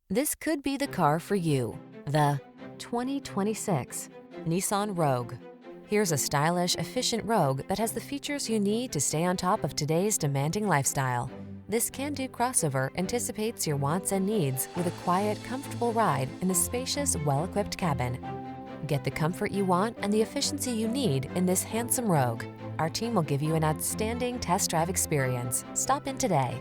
This could be the car for you. The 2026 Nissan Rogue. Here's a stylish, efficient Rogue that has the features you need to stay on top of today's demanding lifestyle. This can-do crossover anticipates your wants and needs with a quiet, comfortable ride in the spacious, well-equipped cabin. Get the comfort you want and the efficiency you need in this handsome Rogue. Our team will give you an outstanding test drive experience. Stop in today.